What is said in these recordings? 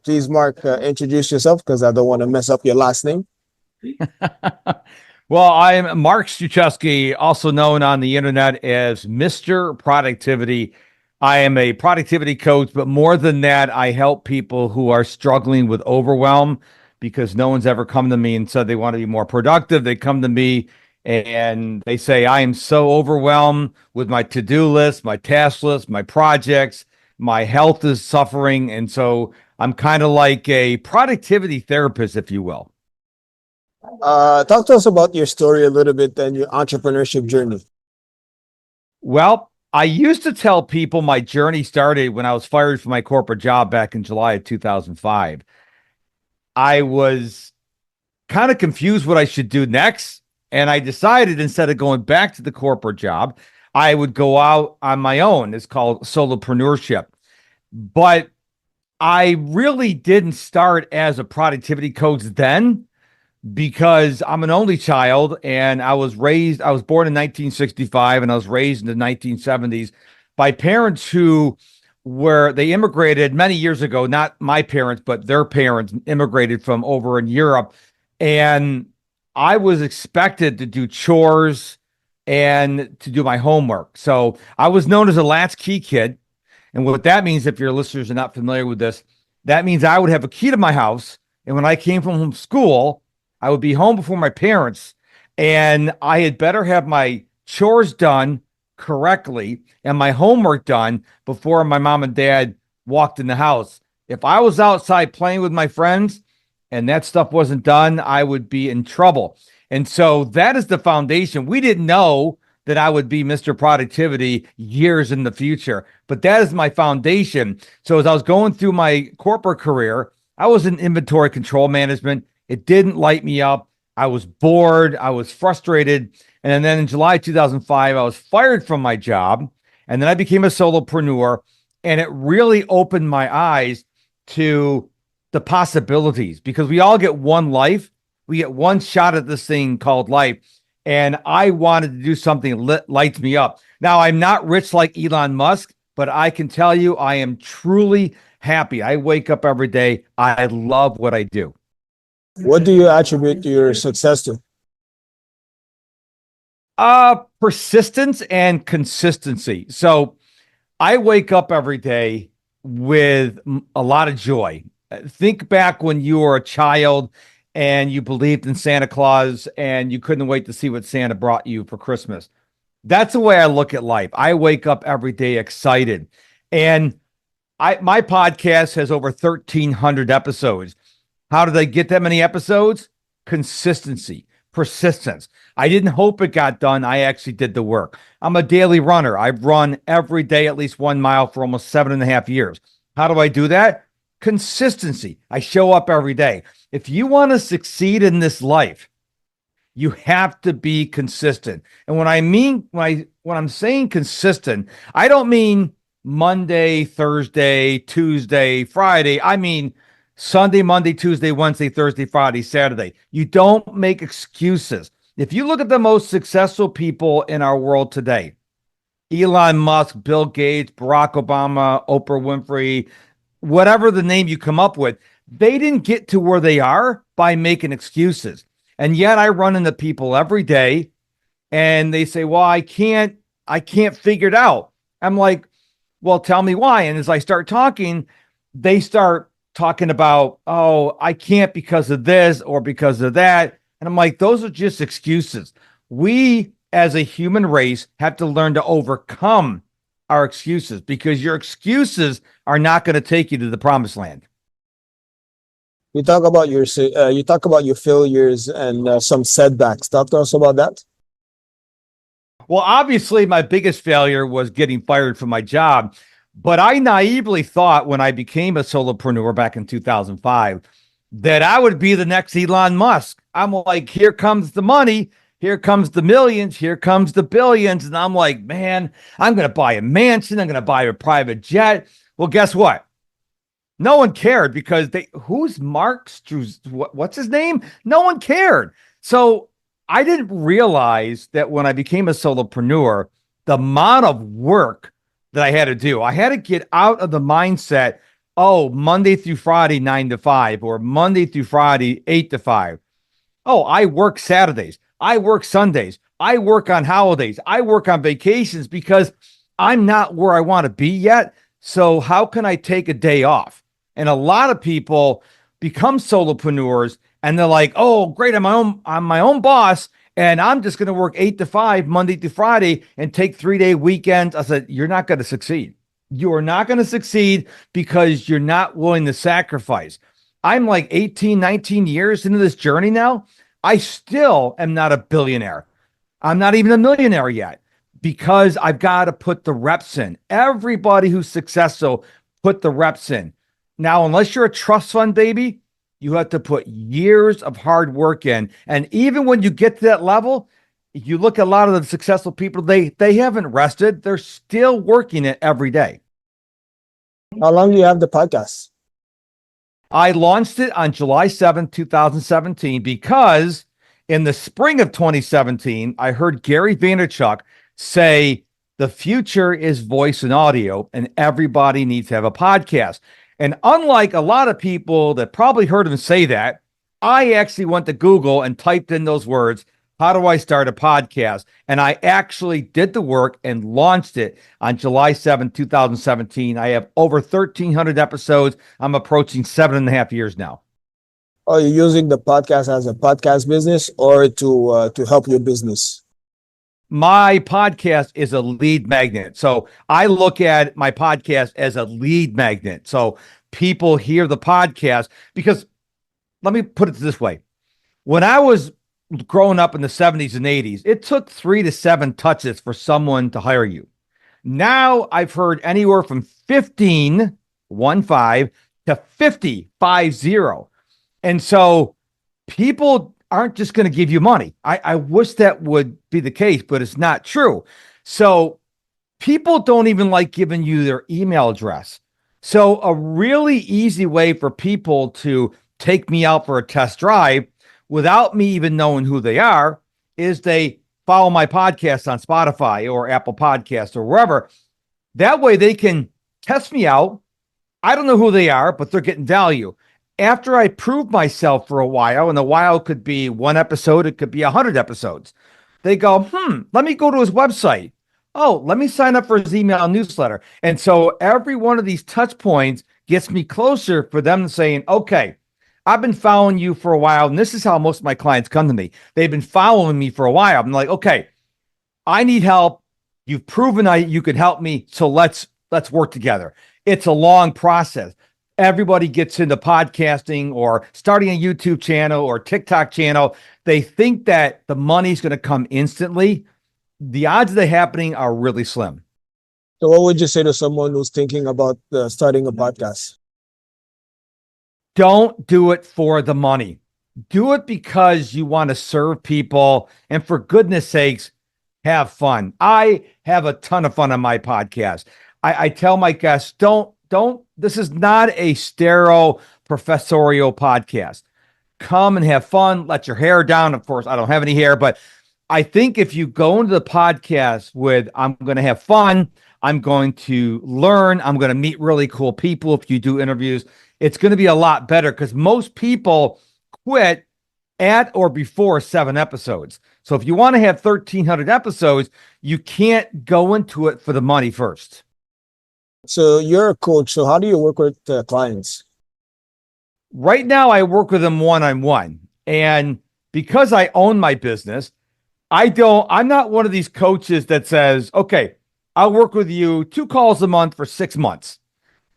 Please, Mark, introduce yourself because I don't want to mess up your last name. Well, I'm Mark Struczewski, also known on the internet as Mr. Productivity. I am a productivity coach, but more than that, I help people who are struggling with overwhelm because no one's ever come to me and said they want to be more productive. They come to me and they say, I am so overwhelmed with my to-do list, my task list, my projects, my health is suffering. And so I'm kind of like a productivity therapist, if you will. Talk to us about your story a little bit and your entrepreneurship journey. Well, I used to tell people my journey started when I was fired from my corporate job back in July of 2005. I was kind of confused what I should do next. And I decided instead of going back to the corporate job, I would go out on my own. It's called solopreneurship. But I really didn't start as a productivity coach then, because I'm an only child and I was born in 1965 and I was raised in the 1970s by parents who they immigrated many years ago, not my parents, but their parents immigrated from over in Europe. And I was expected to do chores and to do my homework. So I was known as a latchkey kid. And what that means, if your listeners are not familiar with this, that means I would have a key to my house. And when I came from school, I would be home before my parents, and I had better have my chores done correctly and my homework done before my mom and dad walked in the house. If I was outside playing with my friends and that stuff wasn't done, I would be in trouble. And so that is the foundation. We didn't know that I would be Mr. Productivity years in the future, but that is my foundation. So as I was going through my corporate career, I was in inventory control management. It didn't light me up. I was bored. I was frustrated. And then in July 2005, I was fired from my job. And then I became a solopreneur. And it really opened my eyes to the possibilities, because we all get one life. We get one shot at this thing called life. And I wanted to do something that lights me up. Now, I'm not rich like Elon Musk, but I can tell you I am truly happy. I wake up every day. I love what I do. What do you attribute your success to? Persistence and consistency. So I wake up every day with a lot of joy. Think back when you were a child and you believed in Santa Claus and you couldn't wait to see what Santa brought you for Christmas. That's the way I look at life. I wake up every day excited. And my podcast has over 1,300 episodes. How did I get that many episodes? Consistency, persistence. I didn't hope it got done. I actually did the work. I'm a daily runner. I've run every day at least 1 mile for almost 7.5 years. How do I do that? Consistency. I show up every day. If you want to succeed in this life, you have to be consistent. And when I'm saying consistent, I don't mean Monday, Thursday, Tuesday, Friday. I mean Sunday, Monday, Tuesday, Wednesday, Thursday, Friday, Saturday. You don't make excuses. If you look at the most successful people in our world today, Elon Musk, Bill Gates, Barack Obama, Oprah Winfrey, whatever the name you come up with, they didn't get to where they are by making excuses. And yet I run into people every day and they say, well, I can't figure it out. I'm like, well, tell me why. And as I start talking, they start talking about, oh, I can't because of this or because of that. And I'm like, those are just excuses. We as a human race have to learn to overcome our excuses, because your excuses are not going to take you to the promised land. You talk about your failures and some setbacks. Talk to us about that. Well, obviously, my biggest failure was getting fired from my job. But I naively thought when I became a solopreneur back in 2005 that I would be the next Elon Musk. I'm like, here comes the money. Here comes the millions. Here comes the billions. And I'm like, man, I'm going to buy a mansion. I'm going to buy a private jet. Well, guess what? No one cared, because who's Mark Struczewski? What's his name? No one cared. So I didn't realize that when I became a solopreneur, the amount of work that I had to do. I had to get out of the mindset Oh, Monday through Friday, 9 to 5, or Monday through Friday, 8 to 5. Oh, I work Saturdays. I work Sundays. I work on holidays. I work on vacations because I'm not where I want to be yet. So how can I take a day off? And a lot of people become solopreneurs and they're like, "Oh, great, I'm my own boss and I'm just going to work 8 to 5 Monday through Friday and take 3-day weekends." I said, "You're not going to succeed. You are not going to succeed because you're not willing to sacrifice." I'm like 18, 19 years into this journey now. I still am not a billionaire. I'm not even a millionaire yet because I've got to put the reps in. Everybody who's successful put the reps in. Now, unless you're a trust fund baby, you have to put years of hard work in. And even when you get to that level, you look at a lot of the successful people, they haven't rested. They're still working it every day. How long do you have the podcast? I launched it on July 7th, 2017, because in the spring of 2017, I heard Gary Vaynerchuk say the future is voice and audio, and everybody needs to have a podcast. And unlike a lot of people that probably heard him say that, I actually went to Google and typed in those words, "How do I start a podcast?" And I actually did the work and launched it on July 7th, 2017. I have over 1,300 episodes. I'm approaching 7.5 years now. Are you using the podcast as a podcast business or to help your business? My podcast is a lead magnet. So I look at my podcast as a lead magnet. So people hear the podcast because let me put it this way. When I was growing up in the 70s and 80s, it took 3 to 7 touches for someone to hire you. Now I've heard anywhere from 15, 1-5, to 50, 5-0. And so people aren't just going to give you money. I wish that would be the case, but it's not true. So people don't even like giving you their email address. So a really easy way for people to take me out for a test drive without me even knowing who they are is they follow my podcast on Spotify or Apple Podcasts or wherever. That way they can test me out. I don't know who they are, but they're getting value. After I prove myself for a while, and a while could be 1 episode, it could be 100 episodes. They go, let me go to his website. Oh, let me sign up for his email newsletter. And so every one of these touch points gets me closer for them saying, okay, I've been following you for a while. And this is how most of my clients come to me. They've been following me for a while. I'm like, okay, I need help. You've proven you could help me. So let's work together. It's a long process. Everybody gets into podcasting or starting a YouTube channel or TikTok channel. They think that the money's going to come instantly. The odds of that happening are really slim. So what would you say to someone who's thinking about starting a podcast? Don't do it for the money. Do it because you want to serve people. And for goodness sakes, have fun. I have a ton of fun on my podcast. I tell my guests, don't, this is not a sterile professorial podcast. Come and have fun. Let your hair down. Of course, I don't have any hair, but I think if you go into the podcast with, I'm going to have fun, I'm going to learn, I'm going to meet really cool people. If you do interviews, it's going to be a lot better because most people quit at or before 7 episodes. So if you want to have 1,300 episodes, you can't go into it for the money first. So you're a coach. So how do you work with clients? Right now, I work with them one-on-one. And because I own my business, I'm not one of these coaches that says, okay, I'll work with you 2 calls a month for 6 months.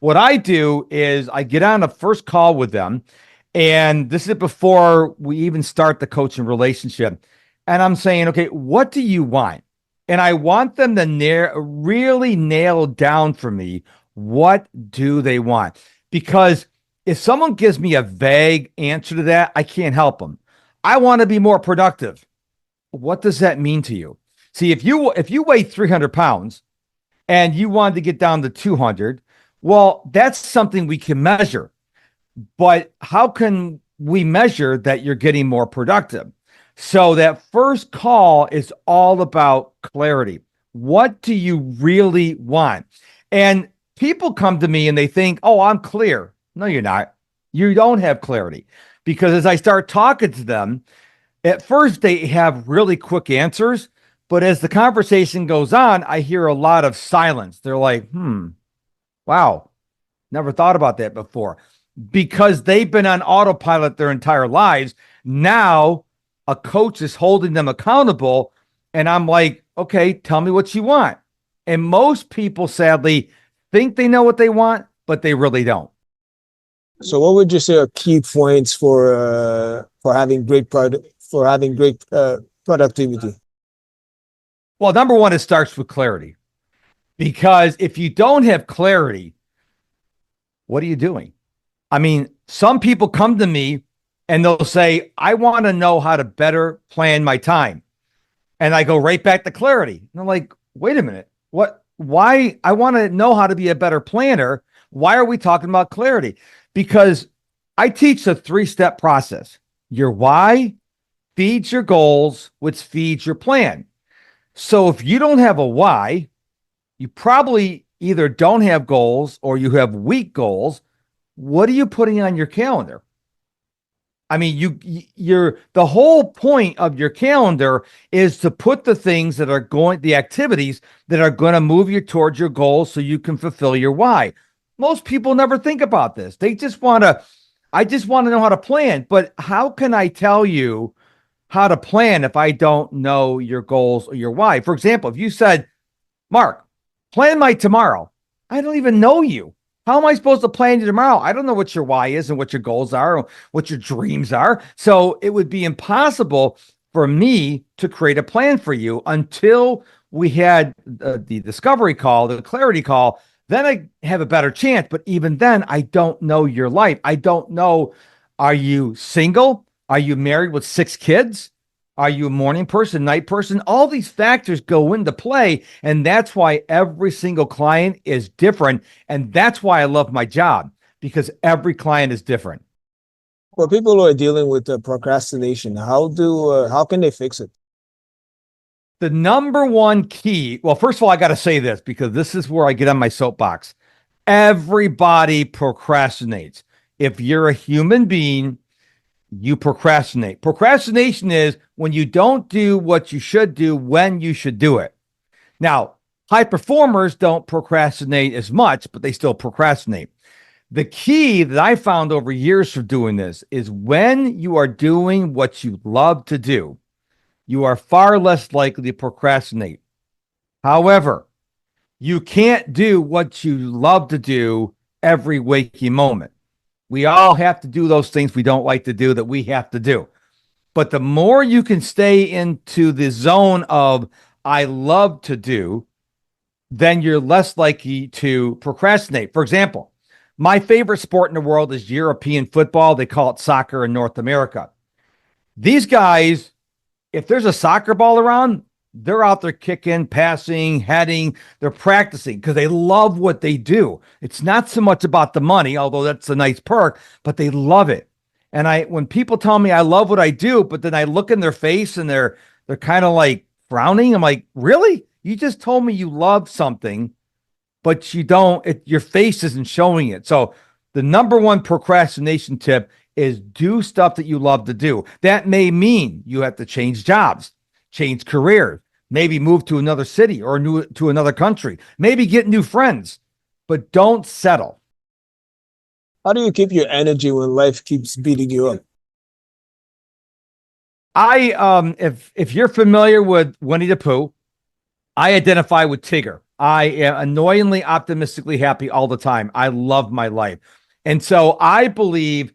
What I do is I get on a first call with them, and this is before we even start the coaching relationship. And I'm saying, okay, what do you want? And I want them to really nail down for me, what do they want? Because if someone gives me a vague answer to that, I can't help them. I want to be more productive. What does that mean to you? See, if you weigh 300 pounds and you wanted to get down to 200, well, that's something we can measure. But how can we measure that you're getting more productive? So that first call is all about clarity. What do you really want? And people come to me and they think, oh, I'm clear. No, you're not. You don't have clarity, because as I start talking to them, at first they have really quick answers, but as the conversation goes on, I hear a lot of silence. They're like, wow, never thought about that before, because they've been on autopilot their entire lives. Now a coach is holding them accountable, and I'm like, okay, tell me what you want. And most people sadly think they know what they want, but they really don't. So what would you say are key points for having great productivity? Well, number one, it starts with clarity, because if you don't have clarity, what are you doing? I mean, some people come to me and they'll say, I want to know how to better plan my time. And I go right back to clarity. And I'm like, wait a minute. What? Why? I want to know how to be a better planner. Why are we talking about clarity? Because I teach a 3-step process. Your why feeds your goals, which feeds your plan. So if you don't have a why, you probably either don't have goals or you have weak goals. What are you putting on your calendar? I mean, you're the whole point of your calendar is to put the things that are the activities that are going to move you towards your goals so you can fulfill your why. Most people never think about this. They just I just want to know how to plan. But how can I tell you how to plan if I don't know your goals or your why? For example, if you said, Mark, plan my tomorrow, I don't even know you. How am I supposed to plan you tomorrow? I don't know what your why is and what your goals are, or what your dreams are. So it would be impossible for me to create a plan for you until we had the discovery call, the clarity call. Then I have a better chance. But even then, I don't know your life. I don't know, are you single? Are you married with 6 kids? Are you a morning person, night person? All these factors go into play. And that's why every single client is different. And that's why I love my job, because every client is different. For people who are dealing with procrastination, how can they fix it? The number one key, well, first of all, I got to say this, because this is where I get on my soapbox. Everybody procrastinates. If you're a human being, you procrastinate. Procrastination is when you don't do what you should do when you should do it. Now, high performers don't procrastinate as much, but they still procrastinate. The key that I found over years of doing this is when you are doing what you love to do, you are far less likely to procrastinate. However, you can't do what you love to do every waking moment. We all have to do those things we don't like to do that we have to do. But the more you can stay into the zone of I love to do, then you're less likely to procrastinate. For example, my favorite sport in the world is European football. They call it soccer in North America. These guys, if there's a soccer ball around, they're out there kicking, passing, heading. They're practicing because they love what they do. It's not so much about the money, although that's a nice perk, but they love it. And when people tell me I love what I do, but then I look in their face and they're kind of like frowning, I'm like, really? You just told me you love something, but you don't. Your face isn't showing it. So the number one procrastination tip is do stuff that you love to do. That may mean you have to change jobs, change careers, maybe move to another city or to another country, maybe get new friends, but don't settle. How do you keep your energy when life keeps beating you up? If you're familiar with Winnie the Pooh, I identify with Tigger. I am annoyingly optimistically happy all the time. I love my life. And so I believe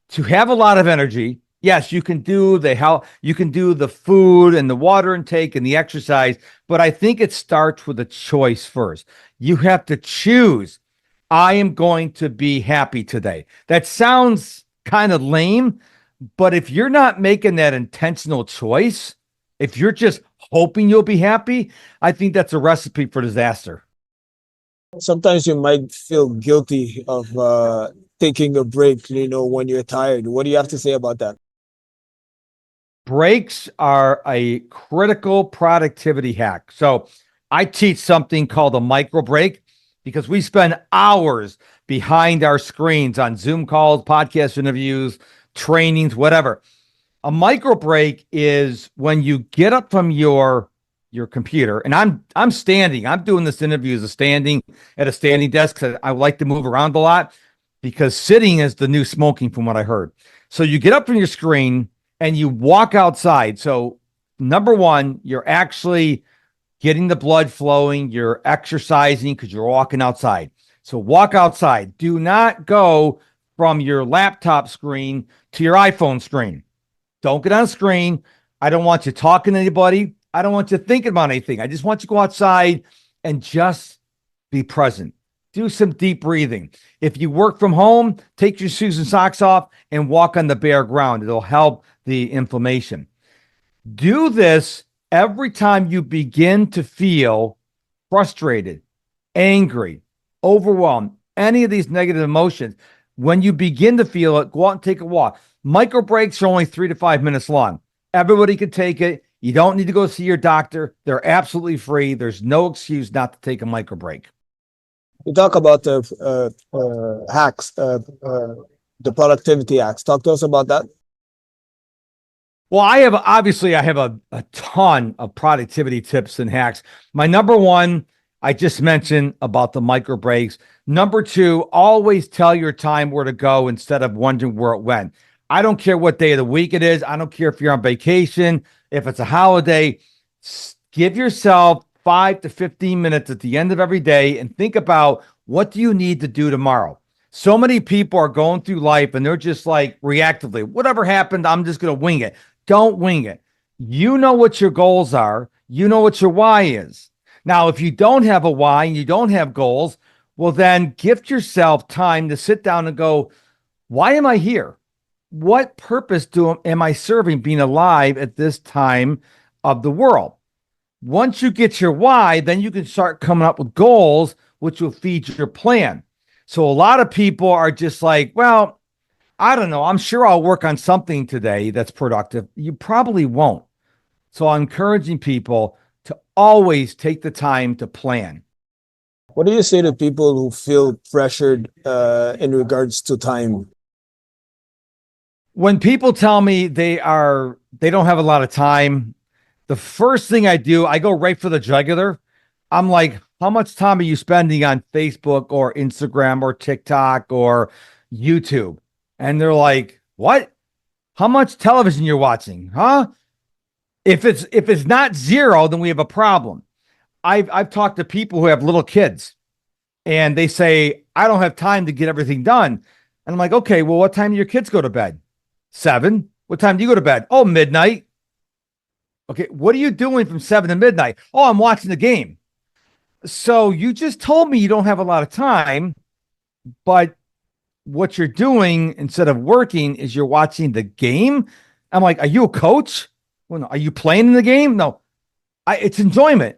to have a lot of energy, yes, you can do the food and the water intake and the exercise, but I think it starts with a choice first. You have to choose. I am going to be happy today. That sounds kind of lame, but if you're not making that intentional choice, if you're just hoping you'll be happy, I think that's a recipe for disaster. Sometimes you might feel guilty of taking a break, when you're tired. What do you have to say about that? Breaks are a critical productivity hack. So I teach something called a micro break. because we spend hours behind our screens on Zoom calls, podcast interviews, trainings, whatever. A micro break is when you get up from your computer, and I'm standing. I'm doing this interview as a standing at a standing desk because I like to move around a lot, because sitting is the new smoking from what I heard. So you get up from your screen and you walk outside. So number one, you're actually getting the blood flowing, you're exercising because you're walking outside. So walk outside. Do not go from your laptop screen to your iPhone screen. Don't get on screen. I don't want you talking to anybody. I don't want you thinking about anything. I just want you to go outside and just be present. Do some deep breathing. If you work from home, take your shoes and socks off and walk on the bare ground. It'll help the inflammation. Do this every time you begin to feel frustrated, angry, overwhelmed, any of these negative emotions. When you begin to feel it, go out and take a walk. Micro breaks are only 3 to 5 minutes long. Everybody can take it. You don't need to go see your doctor. They're absolutely free. There's no excuse not to take a micro break. You talk about the hacks, the productivity hacks. Talk to us about that. Well, I have a ton of productivity tips and hacks. My number one, I just mentioned about the micro breaks. Number two, always tell your time where to go instead of wondering where it went. I don't care what day of the week it is. I don't care if you're on vacation, if it's a holiday. Give yourself 5 to 15 minutes at the end of every day and think about, what do you need to do tomorrow? So many people are going through life and they're just like reactively, whatever happened, I'm just going to wing it. Don't wing it. You know what your goals are. You know what your why is. Now, if you don't have a why and you don't have goals, well, then gift yourself time to sit down and go, why am I here? What purpose am I serving being alive at this time of the world? Once you get your why, then you can start coming up with goals, which will feed your plan. So a lot of people are just like, well, I don't know. I'm sure I'll work on something today that's productive. You probably won't. So I'm encouraging people to always take the time to plan. What do you say to people who feel pressured in regards to time? When people tell me they don't have a lot of time, the first thing I do, I go right for the jugular. I'm like, how much time are you spending on Facebook or Instagram or TikTok or YouTube? And they're like, what? How much television you're watching? Huh? If it's not zero, then we have a problem. I've talked to people who have little kids and they say, I don't have time to get everything done. And I'm like, okay, well, what time do your kids go to bed? 7. What time do you go to bed? Oh, midnight. Okay, what are you doing from 7 to midnight? Oh, I'm watching the game. So you just told me you don't have a lot of time, but what you're doing instead of working is you're watching the game. I'm like, are you a coach? Well, no. Are you playing in the game? No, it's enjoyment.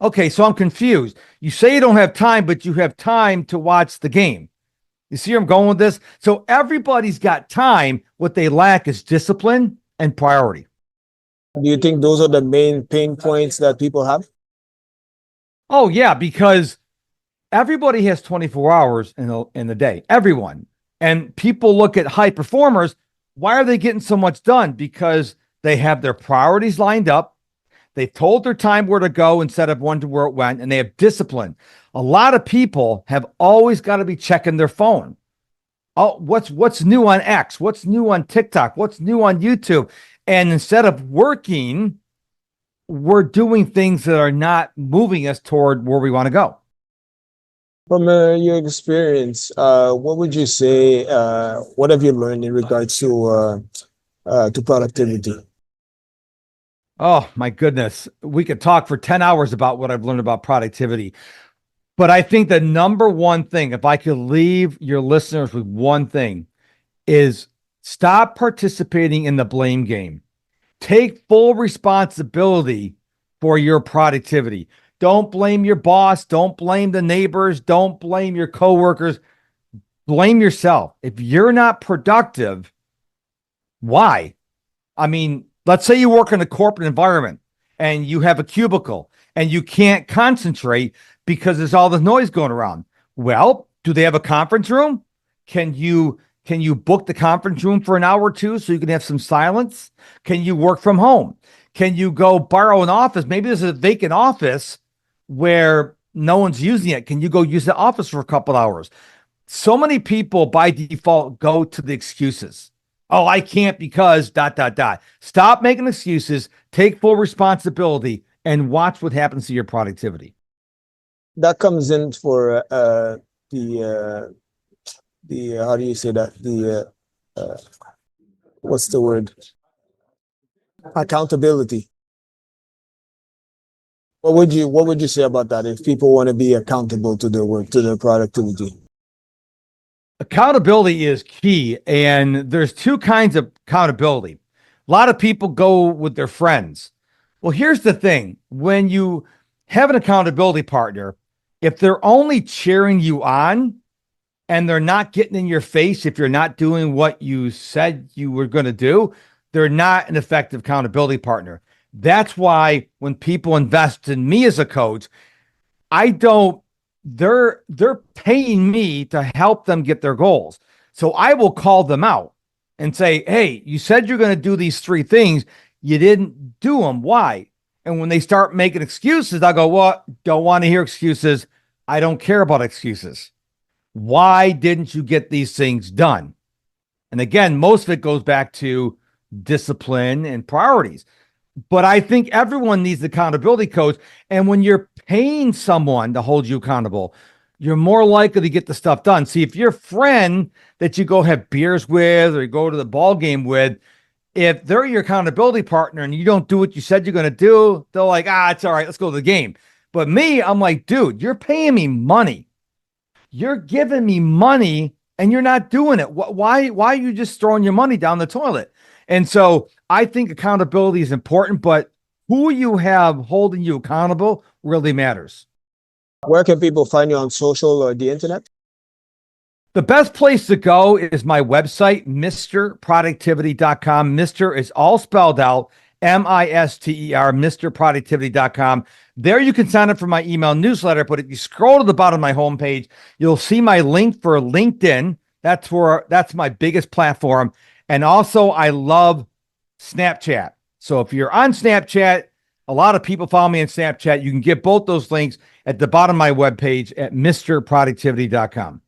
Okay, so I'm confused. You say you don't have time, but you have time to watch the game. You see where I'm going with this? So everybody's got time. What they lack is discipline and priority. Do you think those are the main pain points that people have? Oh, yeah, because everybody has 24 hours in the day. Everyone. And people look at high performers. Why are they getting so much done? Because they have their priorities lined up. They've told their time where to go instead of wondering where it went, and they have discipline. A lot of people have always got to be checking their phone. Oh, what's new on X? What's new on TikTok? What's new on YouTube? And instead of working, we're doing things that are not moving us toward where we want to go. From your experience, what would you say? What have you learned in regards to productivity? Oh, my goodness. We could talk for 10 hours about what I've learned about productivity. But I think the number one thing, if I could leave your listeners with one thing, is stop participating in the blame game. Take full responsibility for your productivity. Don't blame your boss. Don't blame the neighbors. Don't blame your coworkers. Blame yourself. If you're not productive, why? I mean, let's say you work in a corporate environment and you have a cubicle and you can't concentrate because there's all this noise going around. Well, do they have a conference room? Can you book the conference room for an hour or two so you can have some silence? Can you work from home? Can you go borrow an office? Maybe there's a vacant office where no one's using it. Can you go use the office for a couple hours? So many people by default go to the excuses. Oh, I can't because ... Stop making excuses, take full responsibility, and watch what happens to your productivity. That comes in for the how do you say that? What's the word? Accountability. What would you say about that if people want to be accountable to their work, to their productivity? Accountability is key, and there's two kinds of accountability. A lot of people go with their friends. Well, here's the thing. When you have an accountability partner, if they're only cheering you on and they're not getting in your face if you're not doing what you said you were going to do, they're not an effective accountability partner. That's why when people invest in me as a coach, they're paying me to help them get their goals. So I will call them out and say, hey, you said you're going to do these 3 things. You didn't do them. Why? And when they start making excuses, I go, well, don't want to hear excuses. I don't care about excuses. Why didn't you get these things done? And again, most of it goes back to discipline and priorities. But I think everyone needs an accountability coach. And when you're paying someone to hold you accountable, you're more likely to get the stuff done. See, if your friend that you go have beers with or you go to the ball game with, if they're your accountability partner and you don't do what you said you're going to do, they're like, it's all right, let's go to the game. But me, I'm like, dude, you're paying me money. You're giving me money and you're not doing it. Why are you just throwing your money down the toilet? And so I think accountability is important, but who you have holding you accountable really matters. Where can people find you on social or the internet? The best place to go is my website, mrproductivity.com. Mr. is all spelled out, MISTER, mrproductivity.com. There you can sign up for my email newsletter, but if you scroll to the bottom of my homepage, you'll see my link for LinkedIn. That's my biggest platform. And also, I love Snapchat. So if you're on Snapchat, a lot of people follow me on Snapchat. You can get both those links at the bottom of my webpage at mrproductivity.com.